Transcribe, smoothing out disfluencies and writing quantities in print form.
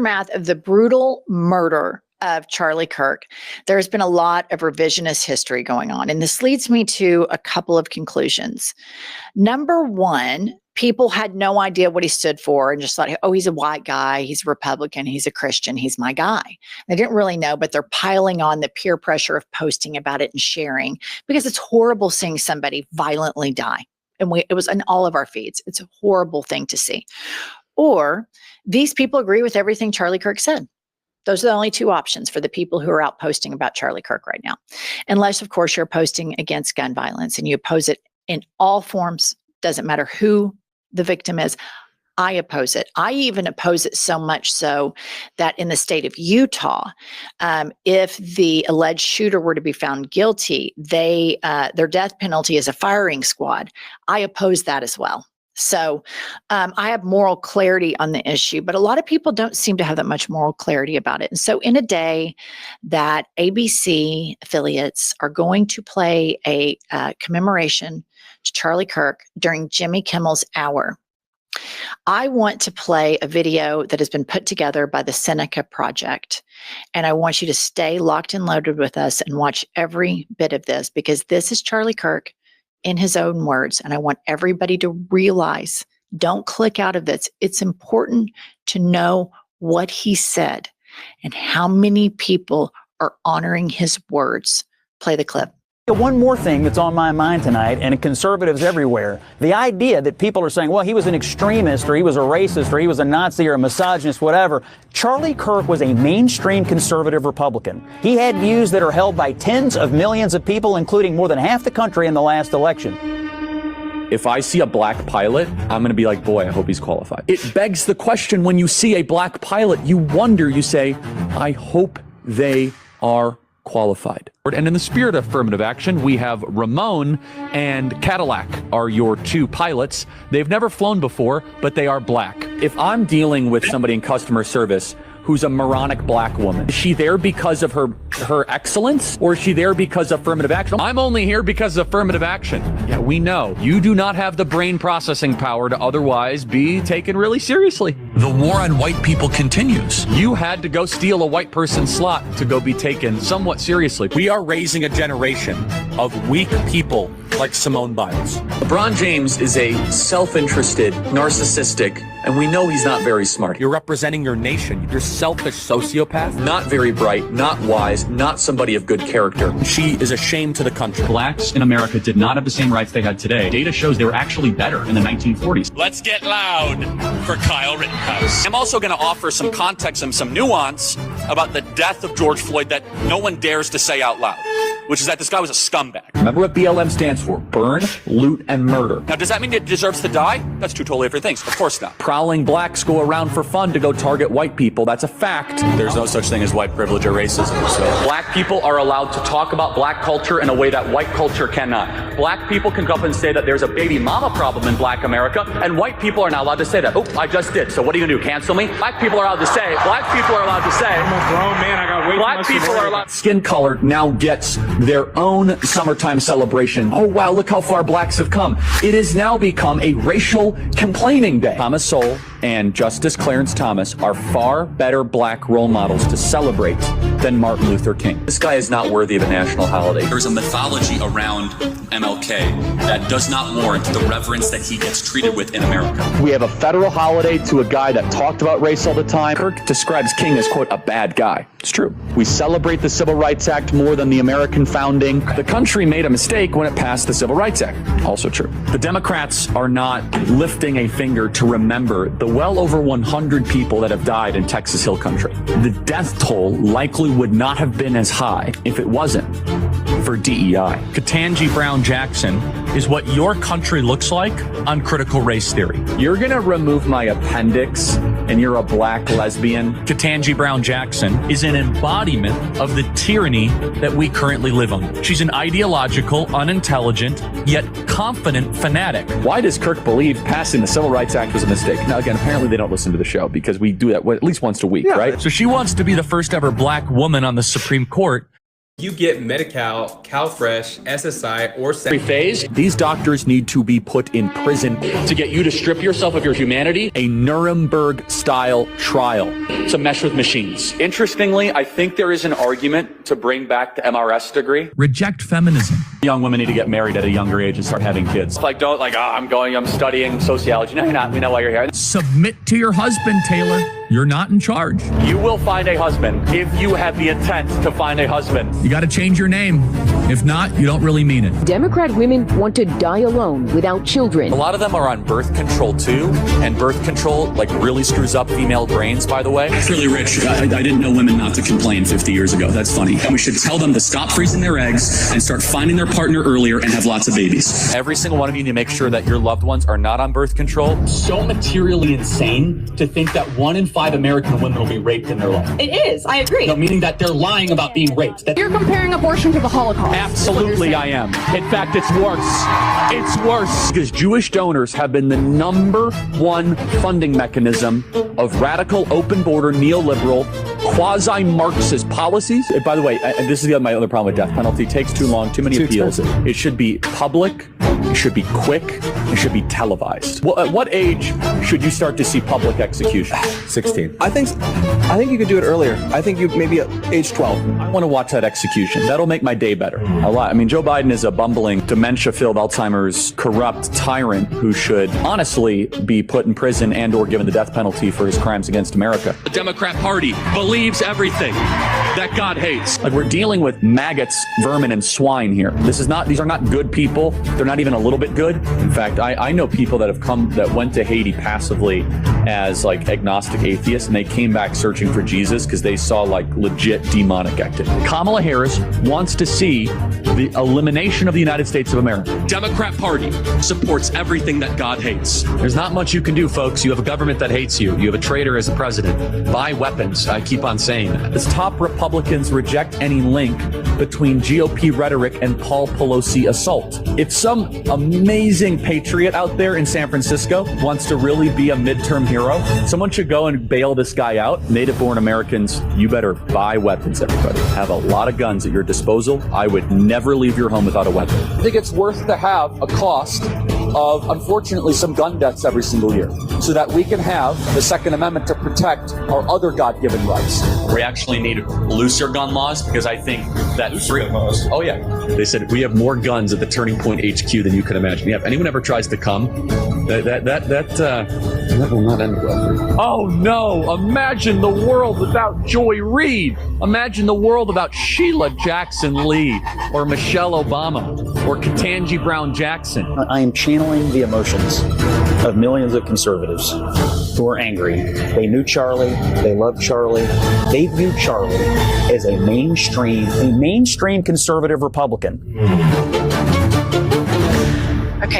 Aftermath of the brutal murder of Charlie Kirk, there's been a lot of revisionist history going on. And this leads me to a couple of conclusions. Number one, people had no idea what he stood for and just thought, oh, he's a white guy, he's a Republican, he's a Christian, he's my guy. They didn't really know, but they're piling on the peer pressure of posting about it and sharing, because it's horrible seeing somebody violently die. And it was in all of our feeds. It's a horrible thing to see. Or these people agree with everything Charlie Kirk said. Those are the only two options for the people who are out posting about Charlie Kirk right now. Unless, of course, you're posting against gun violence and you oppose it in all forms, doesn't matter who the victim is. I oppose it. I even oppose it so much so that in the state of Utah, if the alleged shooter were to be found guilty, their death penalty is a firing squad. I oppose that as well. So I have moral clarity on the issue, but a lot of people don't seem to have that much moral clarity about it. And so in a day that ABC affiliates are going to play a commemoration to Charlie Kirk during Jimmy Kimmel's Hour, I want to play a video that has been put together by the Seneca Project. And I want you to stay locked and loaded with us and watch every bit of this, because this is Charlie Kirk in his own words. And I want everybody to realize, don't click out of this. It's important to know what he said and how many people are honoring his words. Play the clip. One more thing that's on my mind tonight, and conservatives everywhere, the idea that people are saying, well, he was an extremist, or he was a racist, or he was a Nazi, or a misogynist, whatever. Charlie Kirk was a mainstream conservative Republican. He had views that are held by tens of millions of people, including more than half the country in the last election. If I see a black pilot, I'm going to be like, boy, I hope he's qualified. It begs the question, when you see a black pilot, you wonder, you say, I hope they are qualified. And in the spirit of affirmative action, we have Ramon and Cadillac are your two pilots. They've never flown before, but they are black. If I'm dealing with somebody in customer service who's a moronic black woman, is she there because of her excellence, or is she there because of affirmative action? I'm only here because of affirmative action. Yeah, we know. You do not have the brain processing power to otherwise be taken really seriously. The war on white people continues. You had to go steal a white person's slot to go be taken somewhat seriously. We are raising a generation of weak people like Simone Biles. LeBron James is a self-interested, narcissistic, and we know he's not very smart. You're representing your nation. You're selfish sociopath. Not very bright, not wise, not somebody of good character. She is a shame to the country. Blacks in America did not have the same rights they had today. Data shows they were actually better in the 1940s. Let's get loud for Kyle Rittenhouse. I'm also going to offer some context and some nuance about the death of George Floyd that no one dares to say out loud, which is that this guy was a scumbag. Remember what BLM stands for: burn, loot, and murder. Now, does that mean it deserves to die? That's two totally different things. Of course not. Prowling blacks go around for fun to go target white people. That's a fact. There's no such thing as white privilege or racism. So Black people are allowed to talk about black culture in a way that white culture cannot. Black people can come up and say that there's a baby mama problem in black America, and white people are not allowed to say that. Oh, I just did. So what are you gonna do, cancel me? Black people are allowed to say, black people are allowed to say, I'm a grown man, I got way black people are allowed. Skin color now gets their own summertime celebration. Oh wow, look how far blacks have come. It has now become a racial complaining day. Thomas Sowell and Justice Clarence Thomas are far better black role models to celebrate than Martin Luther King. This guy is not worthy of a national holiday. There's a mythology around MLK that does not warrant the reverence that he gets treated with in America. We have a federal holiday to a guy that talked about race all the time. Kirk describes King as, quote, a bad guy. It's true. We celebrate the Civil Rights Act more than the American founding. The country made a mistake when it passed the Civil Rights Act. Also true. The Democrats are not lifting a finger to remember the well over 100 people that have died in Texas Hill Country. The death toll likely would not have been as high if it wasn't for DEI. Ketanji Brown Jackson is what your country looks like on critical race theory. You're gonna remove my appendix and you're a black lesbian? Ketanji Brown Jackson is an embodiment of the tyranny that we currently live under. She's an ideological, unintelligent, yet confident fanatic. Why does Kirk believe passing the Civil Rights Act was a mistake? Now again, apparently they don't listen to the show because we do that at least once a week, right? So she wants to be the first ever black woman on the Supreme Court. You get Medi-Cal, CalFresh, SSI, or Every phase, these doctors need to be put in prison to get you to strip yourself of your humanity. A Nuremberg-style trial to mesh with machines. Interestingly, I think there is an argument to bring back the MRS degree. Reject feminism. Young women need to get married at a younger age and start having kids. I'm studying sociology. No, you're not. We know why you're here. Submit to your husband, Taylor. You're not in charge. You will find a husband if you have the intent to find a husband. You got to change your name. If not, you don't really mean it. Democrat women want to die alone without children. A lot of them are on birth control too, and birth control really screws up female brains, by the way. It's really rich. I didn't know women not to complain 50 years ago. That's funny. We should tell them to stop freezing their eggs and start finding their partner earlier and have lots of babies. Every single one of you need to make sure that your loved ones are not on birth control. So materially insane to think that 1 in 5 American women will be raped in their life. It is. I agree. No, meaning that they're lying about being raped. You're comparing abortion to the Holocaust. Absolutely, I am. In fact, it's worse. It's worse. Because Jewish donors have been the #1 funding mechanism of radical, open border, neoliberal, quasi-Marxist policies. And by the way, and this is my other problem with death penalty. It takes too long, too many appeals. It should be public. It should be quick. It should be televised. Well, at what age should you start to see public execution? 16. I think you could do it earlier. I think you maybe at age 12. I want to watch that execution. That'll make my day better. A lot. I mean, Joe Biden is a bumbling, dementia-filled, Alzheimer's, corrupt tyrant who should honestly be put in prison and or given the death penalty for his crimes against America. The Democrat Party believes everything that God hates. We're dealing with maggots, vermin, and swine here. These are not good people. They're not even a little bit good. In fact, I know people that went to Haiti passively as agnostic atheists, and they came back searching for Jesus because they saw legit demonic activity. Kamala Harris wants to see the elimination of the United States of America. Democrat Party supports everything that God hates. There's not much you can do, folks. You have a government that hates you. You have a traitor as a president. Buy weapons. I keep on saying that. As top Republicans reject any link between GOP rhetoric and Paul Pelosi assault. If some amazing patriot out there in San Francisco wants to really be a midterm hero, someone should go and bail this guy out. Native-born Americans, you better buy weapons, everybody. Have a lot of guns at your disposal. I would never leave your home without a weapon. I think it's worth to have a cost of, unfortunately, some gun deaths every single year so that we can have the Second Amendment to protect our other God-given rights. We actually need looser gun laws because I think that Oh, yeah. They said we have more guns at the Turning Point HQ than you can imagine. Yeah, if anyone ever tries to come, that will not end well. Oh no, imagine the world without Joy Reid. Imagine the world without Sheila Jackson Lee or Michelle Obama or Ketanji Brown Jackson. I am channeling the emotions of millions of conservatives who are angry. They knew Charlie. They loved Charlie. They viewed Charlie as a mainstream conservative Republican.